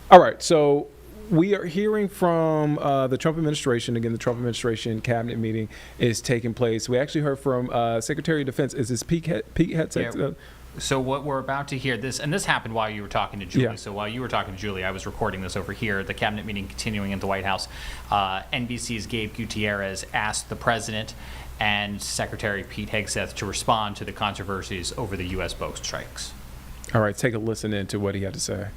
All right, so we are hearing from the Trump administration. Again, the Trump administration cabinet meeting is taking place. We actually heard from Secretary of Defense. Is this Pete Hegseth? Yeah. So what we're about to hear, this happened while you were talking to Julie. Yeah. So while you were talking to Julie, I was recording this over here. The cabinet meeting continuing at the White House. NBC's Gabe Gutierrez asked the president and Secretary Pete Hegseth to respond to the controversies over the U.S. boat strikes. All right, take a listen into what he had to say.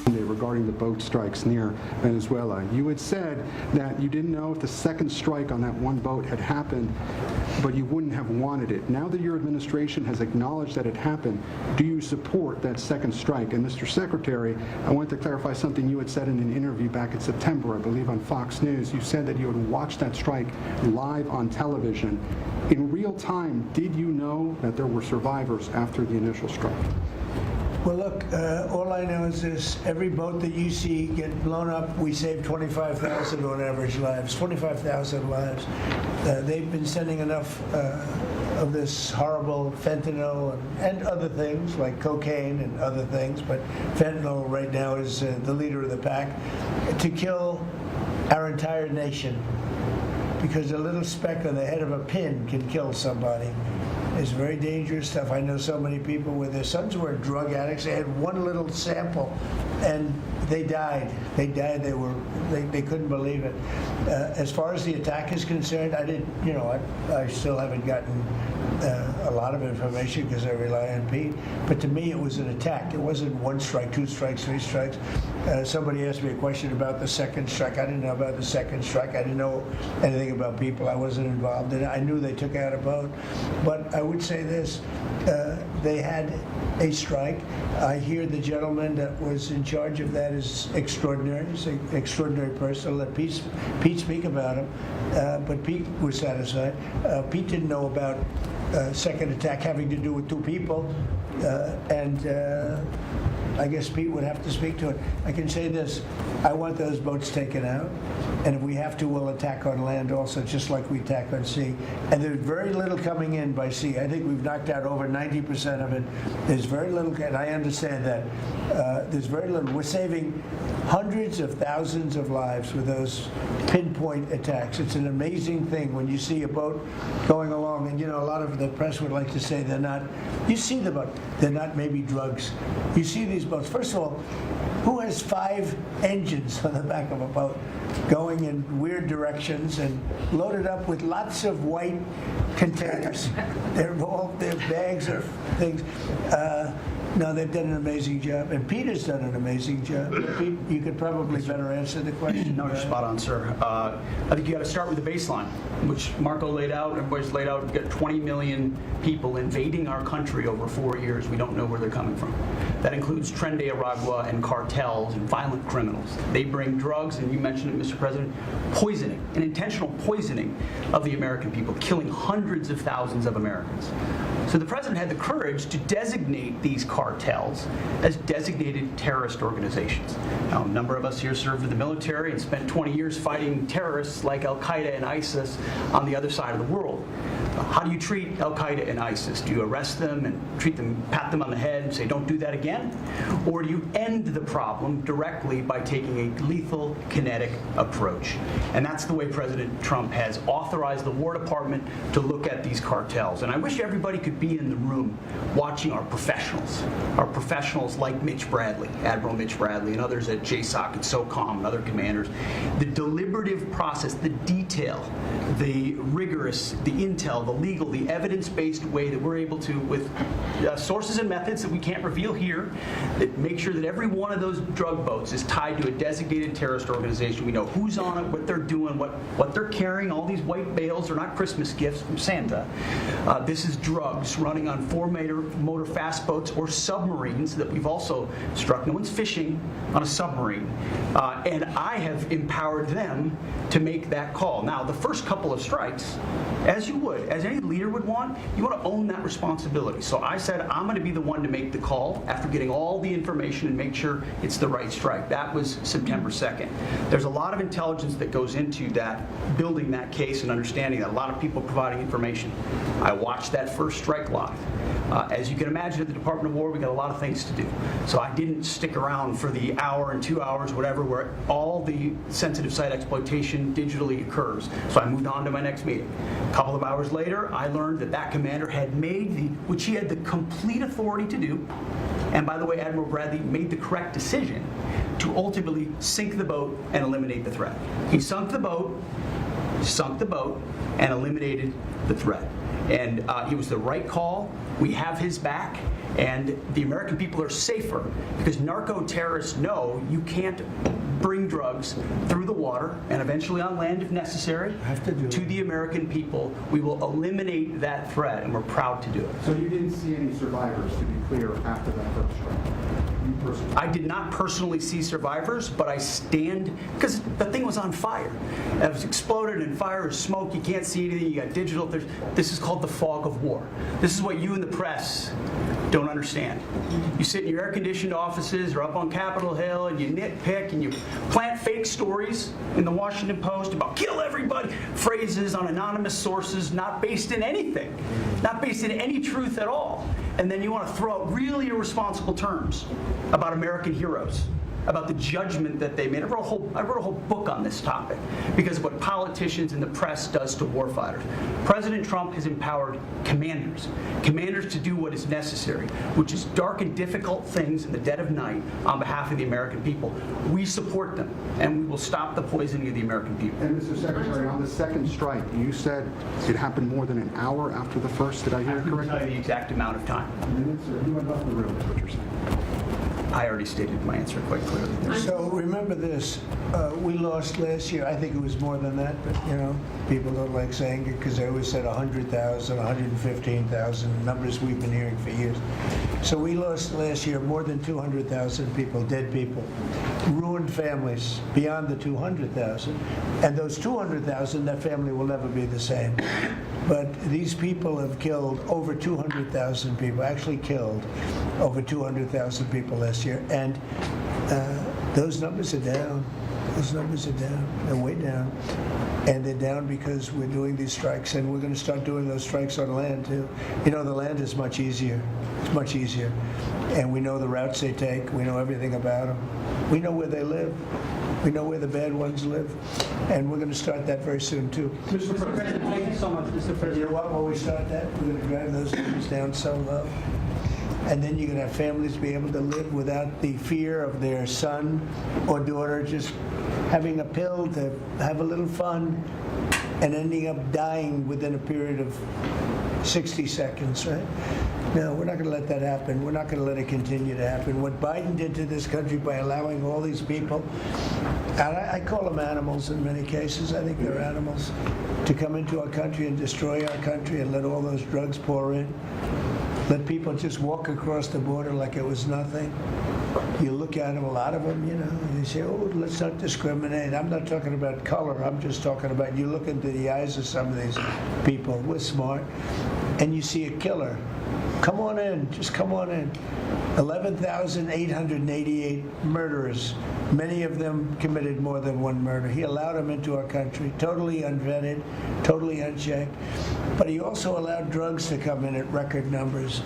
Regarding the boat strikes near Venezuela, you had said that you didn't know if the second strike on that one boat had happened, but you wouldn't have wanted it. Now that your administration has acknowledged that it happened, do you support that second strike? And Mr. Secretary, I want to clarify something you had said in an interview back in September, I believe on Fox News. You said that you had watched that strike live on television. In real time, did you know that there were survivors after the initial strike? Well, look, all I know is this. Every boat that you see get blown up, we save 25,000 on average lives, 25,000 lives. They've been sending enough of this horrible fentanyl and other things like cocaine and other things, but fentanyl right now is the leader of the pack, to kill our entire nation. Because a little speck on the head of a pin can kill somebody. It's very dangerous stuff. I know so many people where their sons were drug addicts. They had one little sample, and they died. They died. They couldn't believe it. As far as the attack is concerned, I still haven't gotten a lot of information because I rely on Pete. But to me, it was an attack. It wasn't one strike, two strikes, three strikes. Somebody asked me a question about the second strike. I didn't know about the second strike. I didn't know anything about people. I wasn't involved in it. I knew they took out a boat. But I would say this, they had a strike. I hear the gentleman that was in charge of that is extraordinary. He's an extraordinary person. I'll let Pete speak about him. But Pete was satisfied. Pete didn't know about second attack having to do with two people. I guess Pete would have to speak to it. I can say this, I want those boats taken out, and if we have to, we'll attack on land also, just like we attack on sea. And there's very little coming in by sea. I think we've knocked out over 90% of it. There's very little, and I understand that. There's very little. We're saving hundreds of thousands of lives with those pinpoint attacks. It's an amazing thing when you see a boat going along, and a lot of the press would like to say they're not, you see the boat, they're not maybe drugs. You see these boats. First of all, who has 5 engines on the back of a boat going in weird directions and loaded up with lots of white containers? They're bags of things. No, they've done an amazing job, and Peter's done an amazing job. Pete, you could probably better answer the question. No, you're spot on, sir. I think you got to start with the baseline, which Marco laid out, everybody's laid out. We've got 20 million people invading our country over 4 years. We don't know where they're coming from. That includes Tren de Aragua and cartels and violent criminals. They bring drugs, and you mentioned it, Mr. President, poisoning, an intentional poisoning of the American people, killing hundreds of thousands of Americans. So the president had the courage to designate these cartels as designated terrorist organizations. Now, a number of us here served in the military and spent 20 years fighting terrorists like Al-Qaeda and ISIS on the other side of the world. How do you treat Al-Qaeda and ISIS? Do you arrest them and treat them, pat them on the head and say, don't do that again? Or do you end the problem directly by taking a lethal, kinetic approach? And that's the way President Trump has authorized the War Department to look at these cartels. And I wish everybody could be in the room watching our professionals like Mitch Bradley, Admiral Mitch Bradley, and others at JSOC and SOCOM and other commanders. The deliberative process, the detail, the rigorous, the intel, the legal, the evidence-based way that we're able to, with sources and methods that we can't reveal here, that make sure that every one of those drug boats is tied to a designated terrorist organization. We know who's on it, what they're doing, what they're carrying. All these white bales are not Christmas gifts from Santa. This is drugs running on 4-motor fast boats or submarines that we've also struck. No one's fishing on a submarine. And I have empowered them to make that call. Now, the first couple of strikes, as you would, as any leader would want, you want to own that responsibility. So I said, I'm going to be the one to make the call after getting all the information and make sure it's the right strike. That was September 2nd. There's a lot of intelligence that goes into that, building that case and understanding that, a lot of people providing information. I watched that first strike live. As you can imagine, at the Department of War, we got a lot of things to do. So I didn't stick around for the hour and 2 hours, whatever, where all the sensitive site exploitation digitally occurs. So I moved on to my next meeting. A couple of hours later, I learned that that commander had made which he had the complete authority to do, and by the way, Admiral Bradley made the correct decision to ultimately sink the boat and eliminate the threat. He sunk the boat, and eliminated the threat. And it was the right call. We have his back, and the American people are safer because narco-terrorists know you can't bring drugs through the water and eventually on land if necessary to the American people. We will eliminate that threat, and we're proud to do it. So you didn't see any survivors, to be clear, after that first strike? You personally? I did not personally see survivors, but I stand, because the thing was on fire. It was exploded and fire and smoke. You can't see anything. You got digital. This is called the fog of war. This is what you in the press don't understand. You sit in your air-conditioned offices or up on Capitol Hill and you nitpick and you plant fake stories in the Washington Post about kill everybody, phrases on anonymous sources not based in anything, not based in any truth at all. And then you want to throw out really irresponsible terms about American heroes, about the judgment that they made. I wrote a whole book on this topic because of what politicians and the press does to warfighters. President Trump has empowered commanders to do what is necessary, which is dark and difficult things in the dead of night on behalf of the American people. We support them, and we will stop the poisoning of the American people. And Mr. Secretary, on the second strike, you said it happened more than an hour after the first. Did I hear it I couldn't correctly? tell you the exact amount of time. Minutes, or you went off the room, is what you're saying. I already stated my answer quite clearly. So remember this, we lost last year, I think it was more than that, but people don't like saying it because they always said 100,000, 115,000, numbers we've been hearing for years. So we lost last year more than 200,000 people, dead people, ruined families beyond the 200,000. And those 200,000, that family will never be the same. But these people have killed over 200,000 people, actually killed over 200,000 people last year. And those numbers are down. Those numbers are down. They're way down. And they're down because we're doing these strikes, and we're going to start doing those strikes on land, too. The land is much easier. It's much easier. And we know the routes they take. We know everything about them. We know where they live. We know where the bad ones live. And we're going to start that very soon, too. Mr. President, thank you so much, Mr. You President. know what? When we start that, we're going to drive those numbers down so low. And then you're going to have families be able to live without the fear of their son or daughter just having a pill to have a little fun and ending up dying within a period of 60 seconds, right? No, we're not going to let that happen. We're not going to let it continue to happen. What Biden did to this country by allowing all these people, and I call them animals in many cases, I think they're animals, to come into our country and destroy our country and let all those drugs pour in. Let people just walk across the border like it was nothing. You look at them, a lot of them, and you say, oh, let's not discriminate. I'm not talking about color. I'm just talking about you look into the eyes of some of these people. We're smart. And you see a killer. Come on in. Just come on in. 11,888 murderers. Many of them committed more than one murder. He allowed them into our country, totally unvetted, totally unchecked. But he also allowed drugs to come in at record numbers.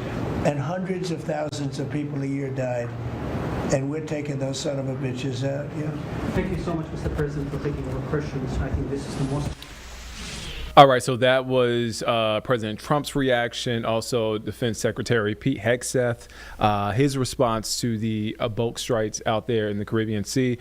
And hundreds of thousands of people a year died. And we're taking those son of a bitches out. Thank you so much, Mr. President, for taking our questions. I think this is the most... All right, so that was President Trump's reaction. Also, Defense Secretary Pete Hegseth, his response to the boat strikes out there in the Caribbean Sea.